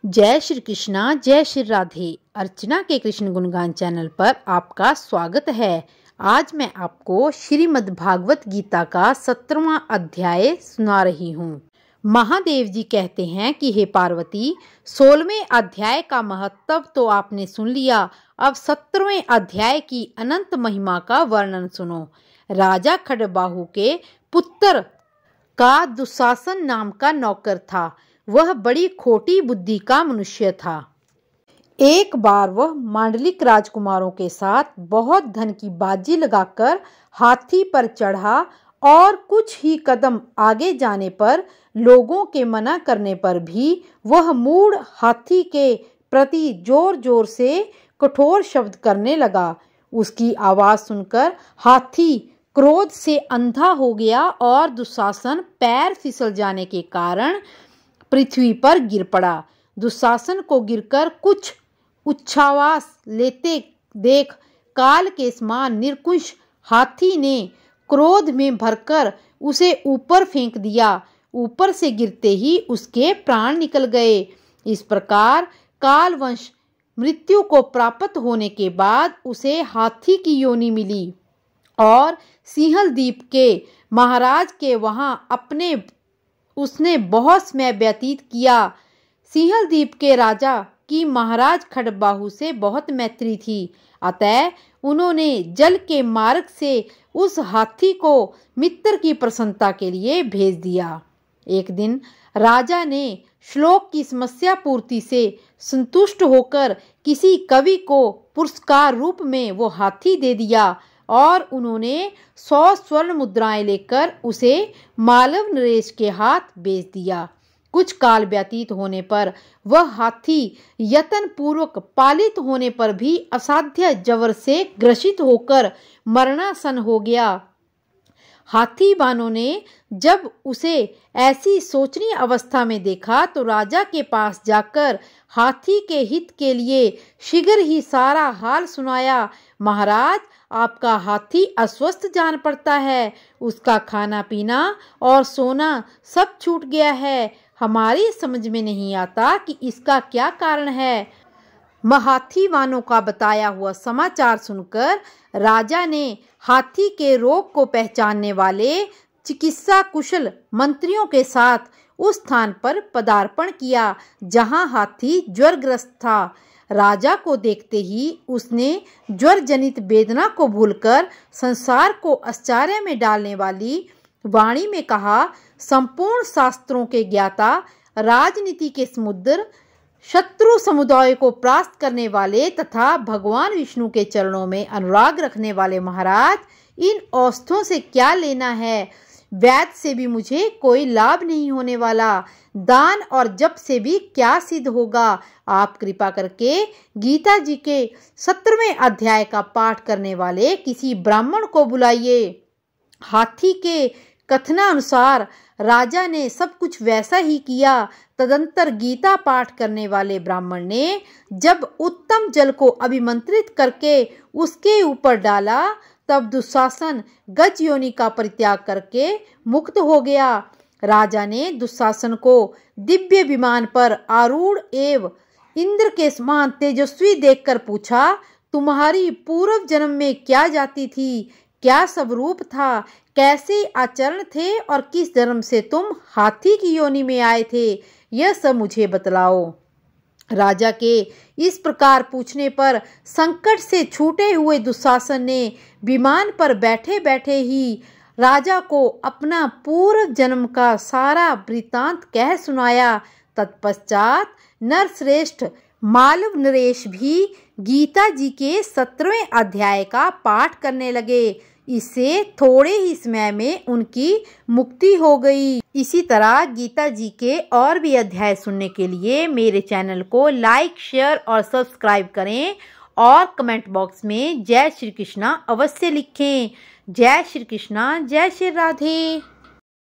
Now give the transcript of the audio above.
जय श्री कृष्णा, जय श्री राधे। अर्चना के कृष्ण गुणगान चैनल पर आपका स्वागत है। आज मैं आपको श्रीमद् भागवत गीता का 17वां अध्याय सुना रही हूँ। महादेव जी कहते हैं कि हे पार्वती, 16वें अध्याय का महत्व तो आपने सुन लिया, अब 17वें अध्याय की अनंत महिमा का वर्णन सुनो। राजा खड़बाहु के पुत्र का दुशासन नाम का नौकर था। वह बड़ी खोटी बुद्धि का मनुष्य था। एक बार वह मांडलिक राजकुमारों के साथ बहुत धन की बाजी लगाकर हाथी पर चढ़ा और कुछ ही कदम आगे जाने पर लोगों के मना करने पर भी वह मूढ़ हाथी के प्रति जोर जोर से कठोर शब्द करने लगा। उसकी आवाज सुनकर हाथी क्रोध से अंधा हो गया और दुशासन पैर फिसल जाने के कारण पृथ्वी पर गिर पड़ा। दुशासन को गिरकर कुछ उच्छ्वास लेते देख काल के समान निर्कुश हाथी ने क्रोध में भरकर उसे ऊपर फेंक दिया। ऊपर से गिरते ही उसके प्राण निकल गए। इस प्रकार कालवंश मृत्यु को प्राप्त होने के बाद उसे हाथी की योनि मिली और सिंहल द्वीप के महाराज के वहां उसने बहुत समय व्यतीत किया। सिंहल द्वीप के राजा की महाराज खड़बाहु से बहुत मैत्री थी, अतः उन्होंने जल के मार्ग से उस हाथी को मित्र की प्रसन्नता के लिए भेज दिया। एक दिन राजा ने श्लोक की समस्या पूर्ति से संतुष्ट होकर किसी कवि को पुरस्कार रूप में वो हाथी दे दिया और उन्होंने 100 स्वर्ण मुद्राएं लेकर उसे मालव नरेश के हाथ बेच दिया। कुछ काल व्यतीत होने पर वह हाथी यत्न पूर्वक पालित होने पर भी असाध्य जवर से ग्रसित होकर मरणासन हो गया। हाथी बानों ने जब उसे ऐसी शोचनीय अवस्था में देखा तो राजा के पास जाकर हाथी के हित के लिए शीघ्र ही सारा हाल सुनाया। महाराज, आपका हाथी अस्वस्थ जान पड़ता है, उसका खाना पीना और सोना सब छूट गया है। हमारी समझ में नहीं आता कि इसका क्या कारण है। हाथी वानों का बताया हुआ समाचार सुनकर राजा ने हाथी के रोग को पहचानने वाले चिकित्सा कुशल मंत्रियों के साथ उस स्थान पर पदार्पण किया जहां हाथी ज्वरग्रस्त था। राजा को देखते ही उसने ज्वर जनित वेदना को भूलकर संसार को आश्चर्य में डालने वाली वाणी में कहा, संपूर्ण शास्त्रों के ज्ञाता, राजनीति के समुद्र, शत्रु समुदाय को परास्त करने वाले तथा भगवान विष्णु के चरणों में अनुराग रखने वाले महाराज, इन औषधों से क्या लेना है। वैद्य से भी मुझे कोई लाभ नहीं होने वाला, दान और जप से भी क्या सिद्ध होगा। आप कृपा करके गीता जी के 17वें अध्याय का पाठ करने वाले किसी ब्राह्मण को बुलाइए। हाथी के कथनानुसार राजा ने सब कुछ वैसा ही किया। तदंतर गीता पाठ करने वाले ब्राह्मण ने जब उत्तम जल को अभिमंत्रित करके उसके ऊपर डाला तब दुशासन गज योनि का परित्याग करके मुक्त हो गया। राजा ने दुशासन को दिव्य विमान पर आरूढ़ एवं इंद्र के समान तेजस्वी देखकर पूछा, तुम्हारी पूर्व जन्म में क्या जाति थी, क्या स्वरूप था, कैसे आचरण थे और किस जन्म से तुम हाथी की योनि में आए थे, यह सब मुझे बतलाओ। राजा के इस प्रकार पूछने पर संकट से छूटे हुए दुशासन ने विमान पर बैठे बैठे ही राजा को अपना पूर्व जन्म का सारा वृतांत कह सुनाया। तत्पश्चात नरश्रेष्ठ मालव नरेश भी गीता जी के 17वें अध्याय का पाठ करने लगे। इससे थोड़े ही समय में उनकी मुक्ति हो गई। इसी तरह गीता जी के और भी अध्याय सुनने के लिए मेरे चैनल को लाइक, शेयर और सब्सक्राइब करें और कमेंट बॉक्स में जय श्री कृष्णा अवश्य लिखें। जय श्री कृष्णा, जय श्री राधे।